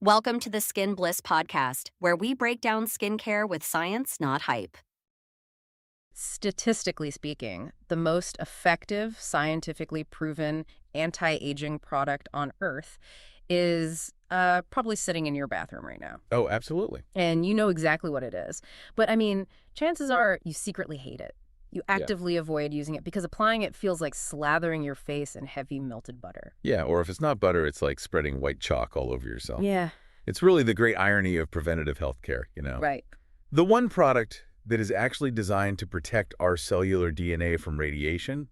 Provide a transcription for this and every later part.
Welcome to the Skin Bliss podcast, where we break down skincare with science, not hype. Statistically speaking, the most effective, scientifically proven anti-aging product on Earth is probably sitting in your bathroom right now. Oh, absolutely. And you know exactly what it is. But I mean, chances are you secretly hate it. You Yeah. actively avoid using it because applying it feels like slathering your face in heavy melted butter. Yeah, or if it's not butter, it's like spreading white chalk all over yourself. Yeah, It's really the great irony of preventative healthcare. right. The one product that is actually designed to protect our cellular DNA from radiation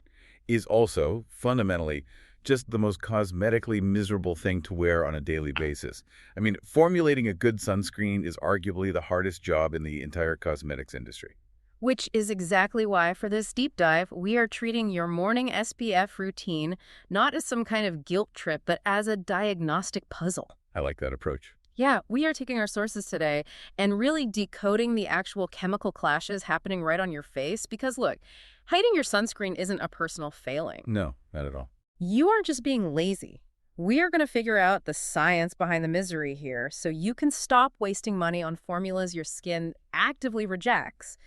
is also, fundamentally, just the most cosmetically miserable thing to wear on a daily basis. I mean, formulating a good sunscreen is arguably the hardest job in the entire cosmetics industry. Which is exactly why, for this deep dive, we are treating your morning SPF routine not as some kind of guilt trip, but as a diagnostic puzzle. I like that approach. Yeah, we are taking our sources today and really decoding the actual chemical clashes happening right on your face. Because look, hiding your sunscreen isn't a personal failing. No, not at all. You aren't just being lazy. We are going to figure out the science behind the misery here so you can stop wasting money on formulas your skin actively rejects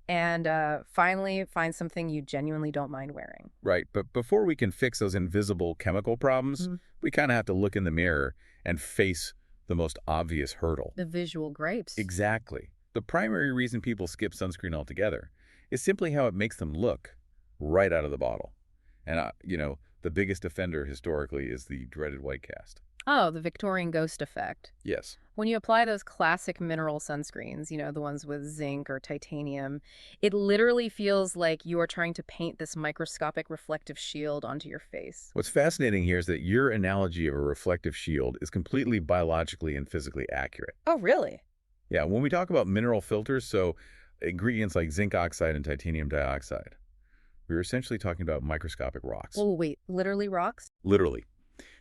and finally find something you genuinely don't mind wearing. Right, but before we can fix those invisible chemical problems, we kind of have to look in the mirror and face the most obvious hurdle. The visual grapes. Exactly. The primary reason people skip sunscreen altogether is simply how it makes them look right out of the bottle. And, the biggest offender historically is the dreaded white cast. Oh, the Victorian ghost effect. Yes. When you apply those classic mineral sunscreens, the ones with zinc or titanium, it literally feels like you are trying to paint this microscopic reflective shield onto your face. What's fascinating here is that your analogy of a reflective shield is completely biologically and physically accurate. Oh, really? Yeah, when we talk about mineral filters, so ingredients like zinc oxide and titanium dioxide, we're essentially talking about microscopic rocks. Oh, wait, literally rocks? Literally.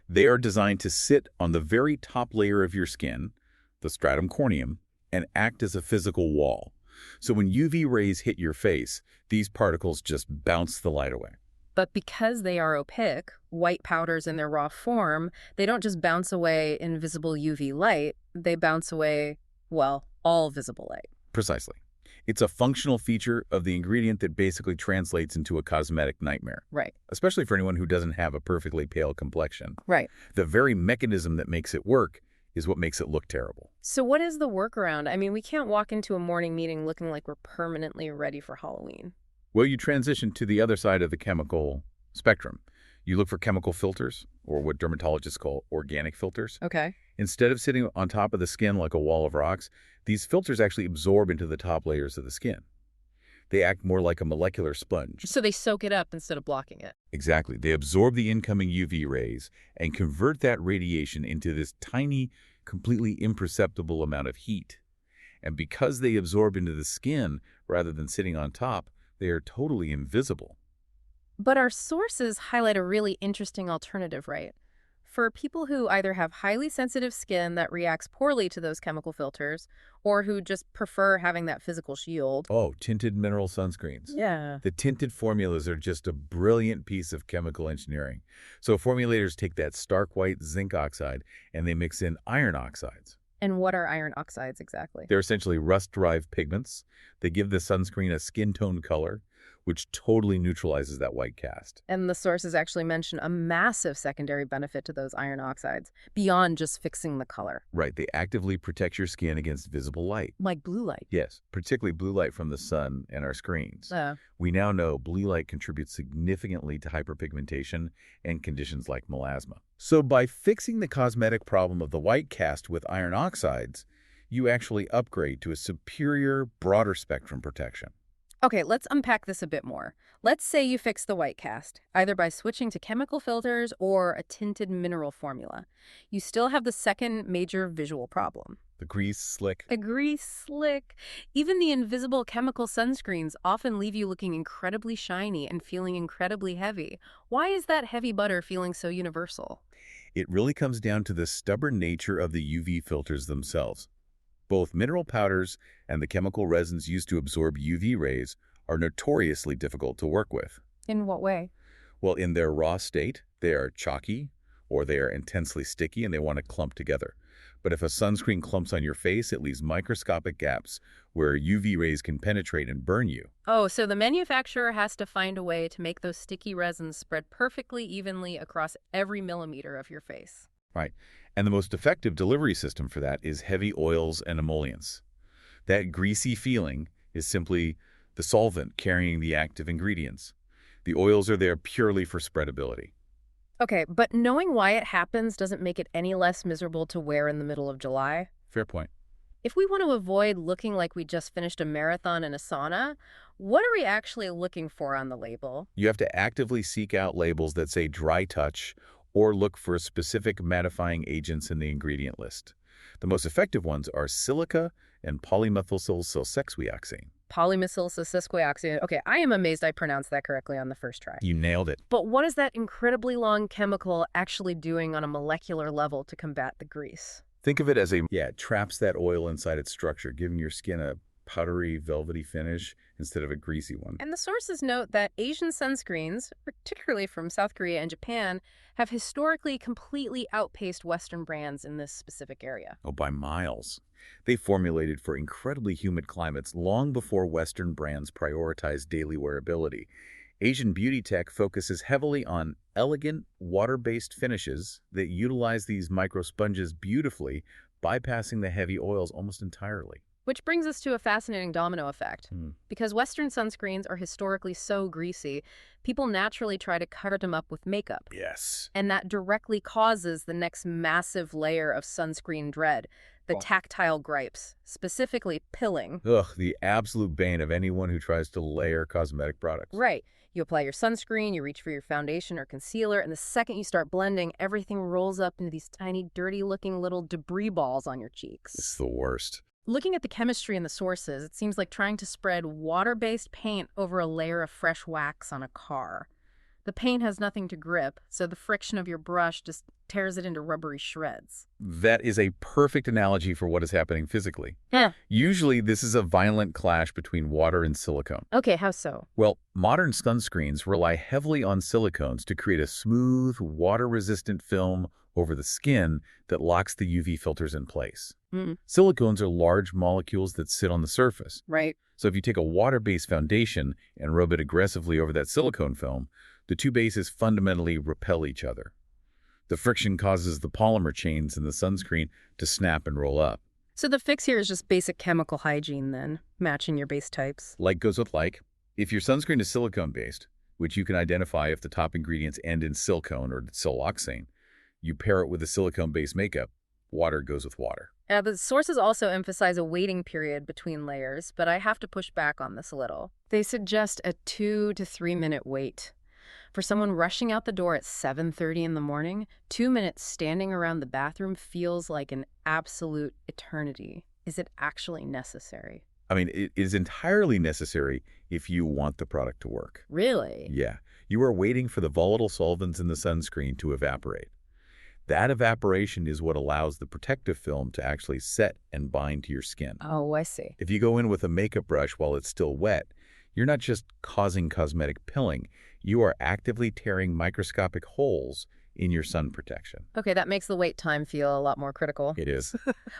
They are designed to sit on the very top layer of your skin, the stratum corneum, and act as a physical wall. So when UV rays hit your face, these particles just bounce the light away. But because they are opaque, white powders in their raw form, they don't just bounce away invisible UV light, they bounce away, well, all visible light. Precisely. It's a functional feature of the ingredient that basically translates into a cosmetic nightmare. Right. Especially for anyone who doesn't have a perfectly pale complexion. Right. The very mechanism that makes it work is what makes it look terrible. So what is the workaround? I mean, we can't walk into a morning meeting looking like we're permanently ready for Halloween. Well, you transition to the other side of the chemical spectrum. You look for chemical filters, or what dermatologists call organic filters. Okay. Instead of sitting on top of the skin like a wall of rocks, these filters actually absorb into the top layers of the skin. They act more like a molecular sponge. So they soak it up instead of blocking it. Exactly. They absorb the incoming UV rays and convert that radiation into this tiny, completely imperceptible amount of heat. And because they absorb into the skin rather than sitting on top, they are totally invisible. But our sources highlight a really interesting alternative, right? For people who either have highly sensitive skin that reacts poorly to those chemical filters, or who just prefer having that physical shield. Oh, tinted mineral sunscreens. Yeah. The tinted formulas are just a brilliant piece of chemical engineering. So formulators take that stark white zinc oxide and they mix in iron oxides. And what are iron oxides exactly? They're essentially rust-derived pigments. They give the sunscreen a skin tone color, which totally neutralizes that white cast. And the sources actually mention a massive secondary benefit to those iron oxides, beyond just fixing the color. Right, they actively protect your skin against visible light. Like blue light. Yes, particularly blue light from the sun and our screens. Uh, We now know blue light contributes significantly to hyperpigmentation and conditions like melasma. So by fixing the cosmetic problem of the white cast with iron oxides, you actually upgrade to a superior, broader spectrum protection. Okay, let's unpack this a bit more. Let's say you fix the white cast, either by switching to chemical filters or a tinted mineral formula. You still have the second major visual problem. The grease slick. A grease slick. Even the invisible chemical sunscreens often leave you looking incredibly shiny and feeling incredibly heavy. Why is that heavy butter feeling so universal? It really comes down to the stubborn nature of the UV filters themselves. Both mineral powders and the chemical resins used to absorb UV rays are notoriously difficult to work with. In what way? Well, in their raw state, they are chalky or they are intensely sticky and they want to clump together. But if a sunscreen clumps on your face, it leaves microscopic gaps where UV rays can penetrate and burn you. Oh, so the manufacturer has to find a way to make those sticky resins spread perfectly evenly across every millimeter of your face. Right. And the most effective delivery system for that is heavy oils and emollients. That greasy feeling is simply the solvent carrying the active ingredients. The oils are there purely for spreadability. Okay, but knowing why it happens doesn't make it any less miserable to wear in the middle of July. Fair point. If we want to avoid looking like we just finished a marathon in a sauna, what are we actually looking for on the label? You have to actively seek out labels that say dry touch or look for specific mattifying agents in the ingredient list. The most effective ones are silica and polymethylsilsesquioxane. Polymethylsesquioxane. Okay, I am amazed I pronounced that correctly on the first try. You nailed it. But what is that incredibly long chemical actually doing on a molecular level to combat the grease? Think of it as it traps that oil inside its structure, giving your skin a powdery, velvety finish instead of a greasy one. And the sources note that Asian sunscreens, particularly from South Korea and Japan, have historically completely outpaced Western brands in this specific area. Oh, by miles. They formulated for incredibly humid climates long before Western brands prioritized daily wearability. Asian beauty tech focuses heavily on elegant, water-based finishes that utilize these microsponges beautifully, bypassing the heavy oils almost entirely. Which brings us to a fascinating domino effect. Because Western sunscreens are historically so greasy, people naturally try to cover them up with makeup. Yes. And that directly causes the next massive layer of sunscreen dread, the tactile gripes, specifically pilling. Ugh, the absolute bane of anyone who tries to layer cosmetic products. Right. You apply your sunscreen, you reach for your foundation or concealer, and the second you start blending, everything rolls up into these tiny, dirty-looking little debris balls on your cheeks. It's the worst. Looking at the chemistry and the sources, it seems like trying to spread water-based paint over a layer of fresh wax on a car. The paint has nothing to grip, so the friction of your brush just tears it into rubbery shreds. That is a perfect analogy for what is happening physically. Yeah. Usually, this is a violent clash between water and silicone. Okay, how so? Well, modern sunscreens rely heavily on silicones to create a smooth, water-resistant film over the skin that locks the UV filters in place. Silicones are large molecules that sit on the surface. Right. So if you take a water-based foundation and rub it aggressively over that silicone film, the two bases fundamentally repel each other. The friction causes the polymer chains in the sunscreen to snap and roll up. So the fix here is just basic chemical hygiene then, matching your base types. Like goes with like. If your sunscreen is silicone-based, which you can identify if the top ingredients end in silicone or siloxane, you pair it with a silicone-based makeup, water goes with water. The sources also emphasize a waiting period between layers, but I have to push back on this a little. They suggest a 2 to 3 minute wait. For someone rushing out the door at 7:30 in the morning, 2 minutes standing around the bathroom feels like an absolute eternity. Is it actually necessary? I mean, it is entirely necessary if you want the product to work. Really? Yeah. You are waiting for the volatile solvents in the sunscreen to evaporate. That evaporation is what allows the protective film to actually set and bind to your skin. Oh, I see. If you go in with a makeup brush while it's still wet, you're not just causing cosmetic pilling, you are actively tearing microscopic holes in your sun protection. Okay, that makes the wait time feel a lot more critical. It is.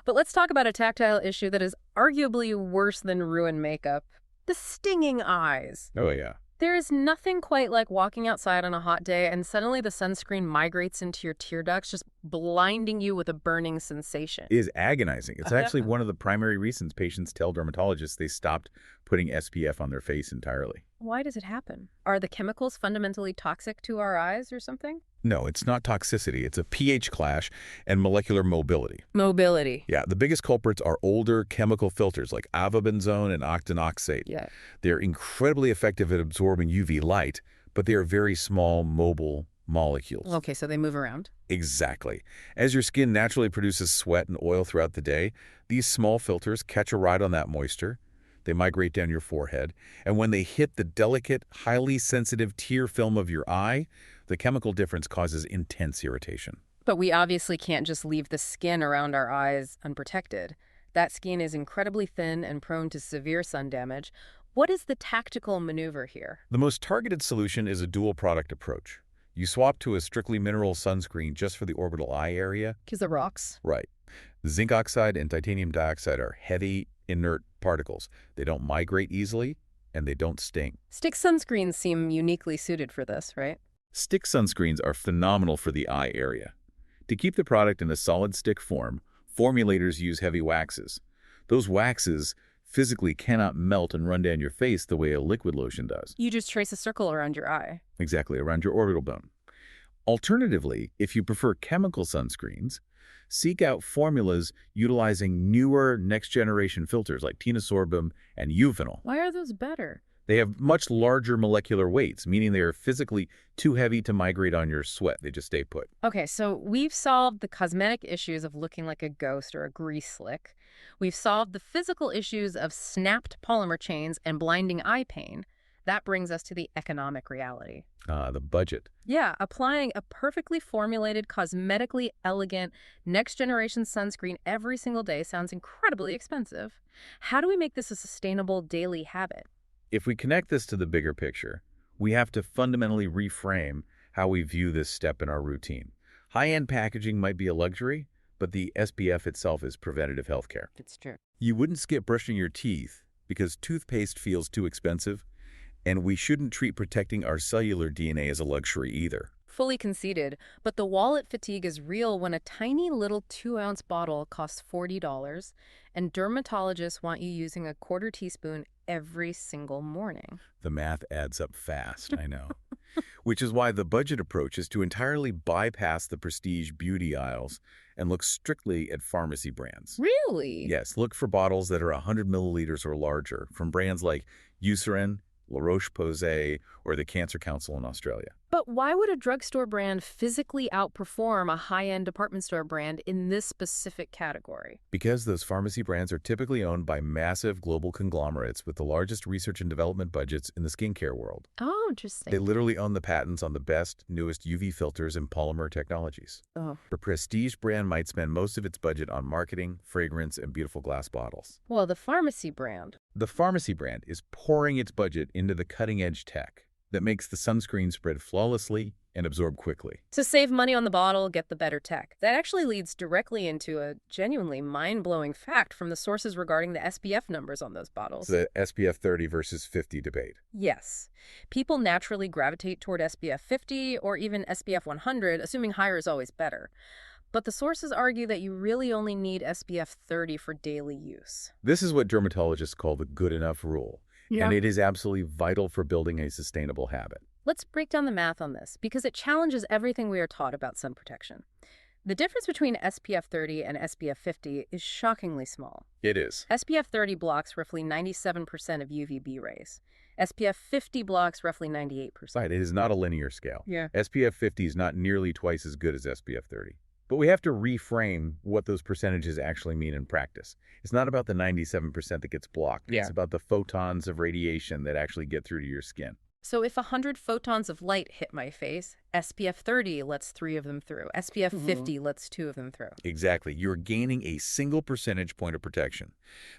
But let's talk about a tactile issue that is arguably worse than ruined makeup. The stinging eyes. Oh, yeah. There is nothing quite like walking outside on a hot day and suddenly the sunscreen migrates into your tear ducts, just blinding you with a burning sensation. It is agonizing. It's actually one of the primary reasons patients tell dermatologists they stopped putting SPF on their face entirely. Why does it happen? Are the chemicals fundamentally toxic to our eyes or something? No, it's not toxicity. It's a pH clash and molecular mobility. Mobility. Yeah, the biggest culprits are older chemical filters like avobenzone and octinoxate. Yeah. They're incredibly effective at absorbing UV light, but they are very small, mobile molecules. Okay, so they move around. Exactly. As your skin naturally produces sweat and oil throughout the day, these small filters catch a ride on that moisture. They migrate down your forehead, and when they hit the delicate, highly sensitive tear film of your eye, the chemical difference causes intense irritation. But we obviously can't just leave the skin around our eyes unprotected. That skin is incredibly thin and prone to severe sun damage. What is the tactical maneuver here? The most targeted solution is a dual product approach. You swap to a strictly mineral sunscreen just for the orbital eye area. Because it rocks. Right. Zinc oxide and titanium dioxide are heavy, inert particles. They don't migrate easily, and they don't sting. Stick sunscreens seem uniquely suited for this, right? Stick sunscreens are phenomenal for the eye area. To keep the product in a solid stick form, formulators use heavy waxes. Those waxes physically cannot melt and run down your face the way a liquid lotion does. You just trace a circle around your eye. Exactly, around your orbital bone. Alternatively, if you prefer chemical sunscreens, seek out formulas utilizing newer next-generation filters like tinosorbum and euphonyl. Why are those better? They have much larger molecular weights, meaning they are physically too heavy to migrate on your sweat. They just stay put. Okay, so we've solved the cosmetic issues of looking like a ghost or a grease slick. We've solved the physical issues of snapped polymer chains and blinding eye pain. That brings us to the economic reality. The budget. Yeah, applying a perfectly formulated, cosmetically elegant, next-generation sunscreen every single day sounds incredibly expensive. How do we make this a sustainable daily habit? If we connect this to the bigger picture, we have to fundamentally reframe how we view this step in our routine. High-end packaging might be a luxury, but the SPF itself is preventative healthcare. It's true. You wouldn't skip brushing your teeth because toothpaste feels too expensive, and we shouldn't treat protecting our cellular DNA as a luxury either. Fully conceded, but the wallet fatigue is real when a tiny little 2-ounce bottle costs $40 and dermatologists want you using a quarter teaspoon every single morning. The math adds up fast, I know. Which is why the budget approach is to entirely bypass the prestige beauty aisles and look strictly at pharmacy brands. Really? Yes, look for bottles that are 100 milliliters or larger from brands like Eucerin, La Roche-Posay, or the Cancer Council in Australia. But why would a drugstore brand physically outperform a high-end department store brand in this specific category? Because those pharmacy brands are typically owned by massive global conglomerates with the largest research and development budgets in the skincare world. Oh, interesting. They literally own the patents on the best, newest UV filters and polymer technologies. Oh. A prestige brand might spend most of its budget on marketing, fragrance, and beautiful glass bottles. Well, the pharmacy brand. The pharmacy brand is pouring its budget into the cutting-edge tech that makes the sunscreen spread flawlessly and absorb quickly. To save money on the bottle, get the better tech. That actually leads directly into a genuinely mind-blowing fact from the sources regarding the SPF numbers on those bottles. The SPF 30 versus 50 debate. Yes. People naturally gravitate toward SPF 50 or even SPF 100, assuming higher is always better. But the sources argue that you really only need SPF 30 for daily use. This is what dermatologists call the good enough rule. Yeah. And it is absolutely vital for building a sustainable habit. Let's break down the math on this, because it challenges everything we are taught about sun protection. The difference between SPF 30 and SPF 50 is shockingly small. It is. SPF 30 blocks roughly 97% of UVB rays. SPF 50 blocks roughly 98%. Right, it is not a linear scale. Yeah. SPF 50 is not nearly twice as good as SPF 30. But we have to reframe what those percentages actually mean in practice. It's not about the 97% that gets blocked. Yeah. It's about the photons of radiation that actually get through to your skin. So if 100 photons of light hit my face, SPF 30 lets 3 of them through. SPF 50 lets 2 of them through. Exactly. You're gaining a single percentage point of protection.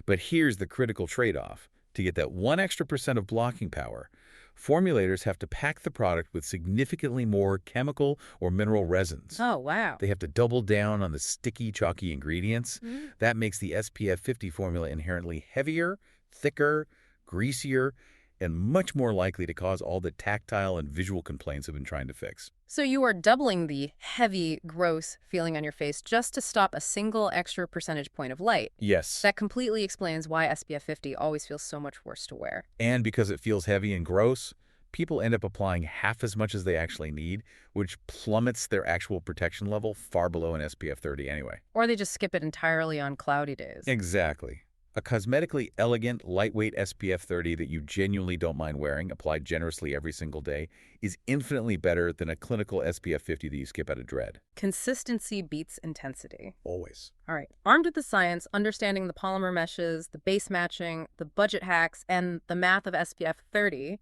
But here's the critical trade-off. To get that 1 extra percent of blocking power, formulators have to pack the product with significantly more chemical or mineral resins. Oh, wow. They have to double down on the sticky, chalky ingredients. That makes the SPF 50 formula inherently heavier, thicker, greasier, and much more likely to cause all the tactile and visual complaints I've been trying to fix. So you are doubling the heavy, gross feeling on your face just to stop a single extra percentage point of light. Yes. That completely explains why SPF 50 always feels so much worse to wear. And because it feels heavy and gross, people end up applying half as much as they actually need, which plummets their actual protection level far below an SPF 30 anyway. Or they just skip it entirely on cloudy days. Exactly. A cosmetically elegant, lightweight SPF 30 that you genuinely don't mind wearing, applied generously every single day, is infinitely better than a clinical SPF 50 that you skip out of dread. Consistency beats intensity. Always. All right. Armed with the science, understanding the polymer meshes, the base matching, the budget hacks, and the math of SPF 30,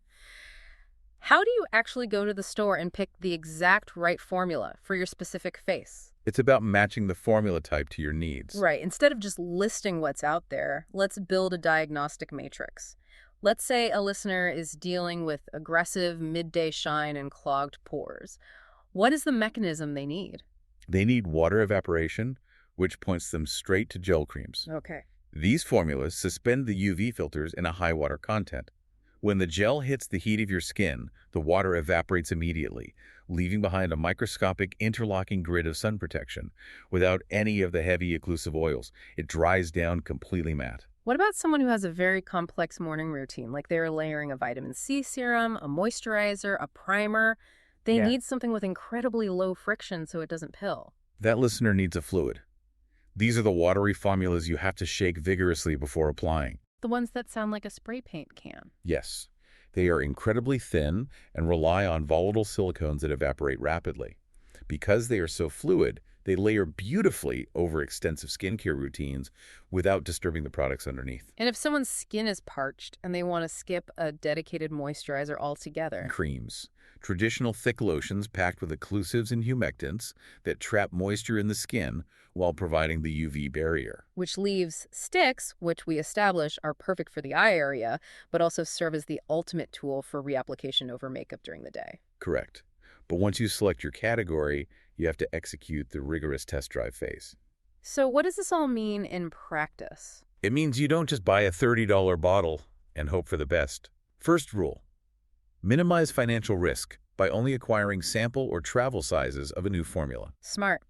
how do you actually go to the store and pick the exact right formula for your specific face? It's about matching the formula type to your needs. Right. Instead of just listing what's out there, let's build a diagnostic matrix. Let's say a listener is dealing with aggressive midday shine and clogged pores. What is the mechanism they need? They need water evaporation, which points them straight to gel creams. Okay. These formulas suspend the UV filters in a high water content. When the gel hits the heat of your skin, the water evaporates immediately, leaving behind a microscopic interlocking grid of sun protection. Without any of the heavy occlusive oils, it dries down completely matte. What about someone who has a very complex morning routine, like they're layering a vitamin C serum, a moisturizer, a primer? They Yeah. need something with incredibly low friction so it doesn't pill. That listener needs a fluid. These are the watery formulas you have to shake vigorously before applying. The ones that sound like a spray paint can. Yes, they are incredibly thin and rely on volatile silicones that evaporate rapidly. Because they are so fluid, they layer beautifully over extensive skincare routines without disturbing the products underneath. And if someone's skin is parched and they want to skip a dedicated moisturizer altogether? Creams. Traditional thick lotions packed with occlusives and humectants that trap moisture in the skin while providing the UV barrier. Which leaves sticks, which we establish are perfect for the eye area, but also serve as the ultimate tool for reapplication over makeup during the day. Correct. But once you select your category, you have to execute the rigorous test drive phase. So what does this all mean in practice? It means you don't just buy a $30 bottle and hope for the best. First rule: minimize financial risk by only acquiring sample or travel sizes of a new formula. Smart.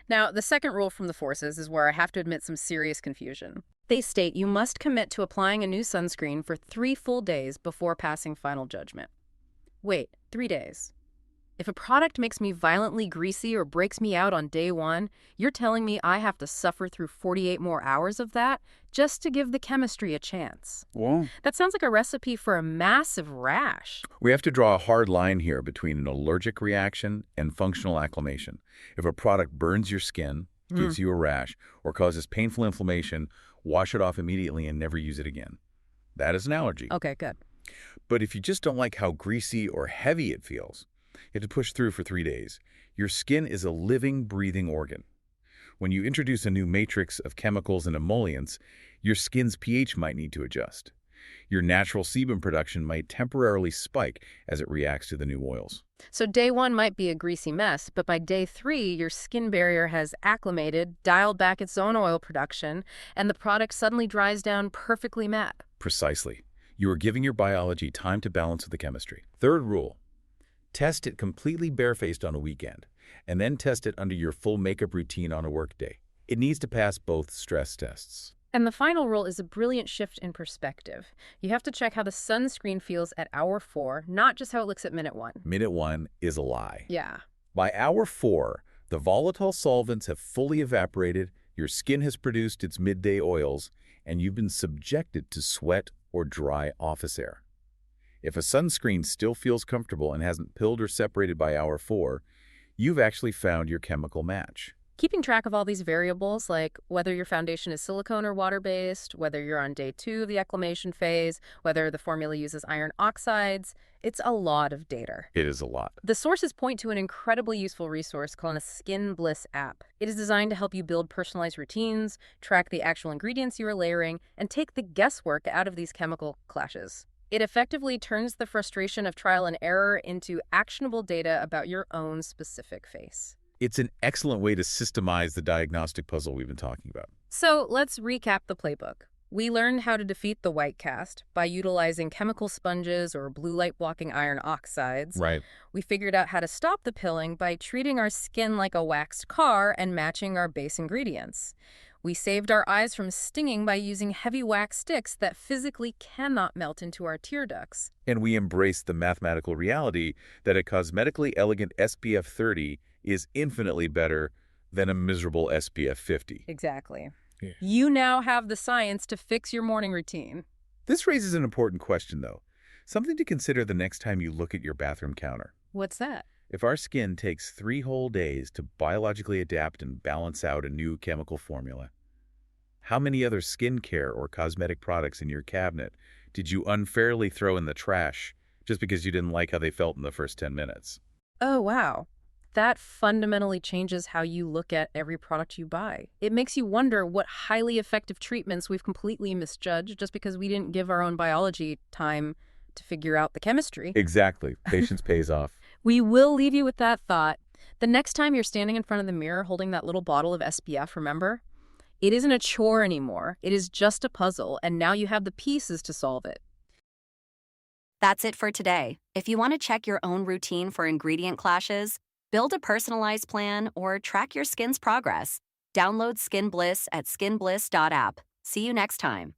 Now, the second rule from the forces is where I have to admit some serious confusion. They state you must commit to applying a new sunscreen for 3 full days before passing final judgment. Wait, 3 days? If a product makes me violently greasy or breaks me out on day 1, you're telling me I have to suffer through 48 more hours of that just to give the chemistry a chance? Well, That sounds like a recipe for a massive rash. we have to draw a hard line here between an allergic reaction and functional acclimation. If a product burns your skin, gives you a rash, or causes painful inflammation, wash it off immediately and never use it again. That is an allergy. Okay, good. But if you just don't like how greasy or heavy it feels, you have to push through for 3 days. Your skin is a living, breathing organ. When you introduce a new matrix of chemicals and emollients, your skin's pH might need to adjust. Your natural sebum production might temporarily spike as it reacts to the new oils. So day 1 might be a greasy mess, but by day 3, your skin barrier has acclimated, dialed back its own oil production, and the product suddenly dries down perfectly matte. Precisely. You are giving your biology time to balance with the chemistry. Third rule: test it completely barefaced on a weekend, and then test it under your full makeup routine on a workday. It needs to pass both stress tests. And the final rule is a brilliant shift in perspective. You have to check how the sunscreen feels at hour 4, not just how it looks at minute 1. Minute 1 is a lie. Yeah. By hour 4, the volatile solvents have fully evaporated, your skin has produced its midday oils, and you've been subjected to sweat or dry office air. If a sunscreen still feels comfortable and hasn't pilled or separated by hour 4, you've actually found your chemical match. Keeping track of all these variables, like whether your foundation is silicone or water-based, whether you're on day 2 of the acclimation phase, whether the formula uses iron oxides, it's a lot of data. It is a lot. The sources point to an incredibly useful resource called a Skin Bliss app. It is designed to help you build personalized routines, track the actual ingredients you are layering, and take the guesswork out of these chemical clashes. It effectively turns the frustration of trial and error into actionable data about your own specific face. It's an excellent way to systemize the diagnostic puzzle we've been talking about. So let's recap the playbook. We learned how to defeat the white cast by utilizing chemical sponges or blue light blocking iron oxides. Right. We figured out how to stop the pilling by treating our skin like a waxed car and matching our base ingredients. We saved our eyes from stinging by using heavy wax sticks that physically cannot melt into our tear ducts. And we embraced the mathematical reality that a cosmetically elegant SPF 30 is infinitely better than a miserable SPF 50. Exactly. Yeah. You now have the science to fix your morning routine. This raises an important question, though. Something to consider the next time you look at your bathroom counter. What's that? If our skin takes 3 whole days to biologically adapt and balance out a new chemical formula, how many other skincare or cosmetic products in your cabinet did you unfairly throw in the trash just because you didn't like how they felt in the first 10 minutes? Oh, wow. That fundamentally changes how you look at every product you buy. It makes you wonder what highly effective treatments we've completely misjudged just because we didn't give our own biology time to figure out the chemistry. Exactly. Patience pays off. We will leave you with that thought. The next time you're standing in front of the mirror holding that little bottle of SPF, remember? It isn't a chore anymore. It is just a puzzle, and now you have the pieces to solve it. That's it for today. If you want to check your own routine for ingredient clashes, build a personalized plan, or track your skin's progress, download Skin Bliss at skinbliss.app. See you next time.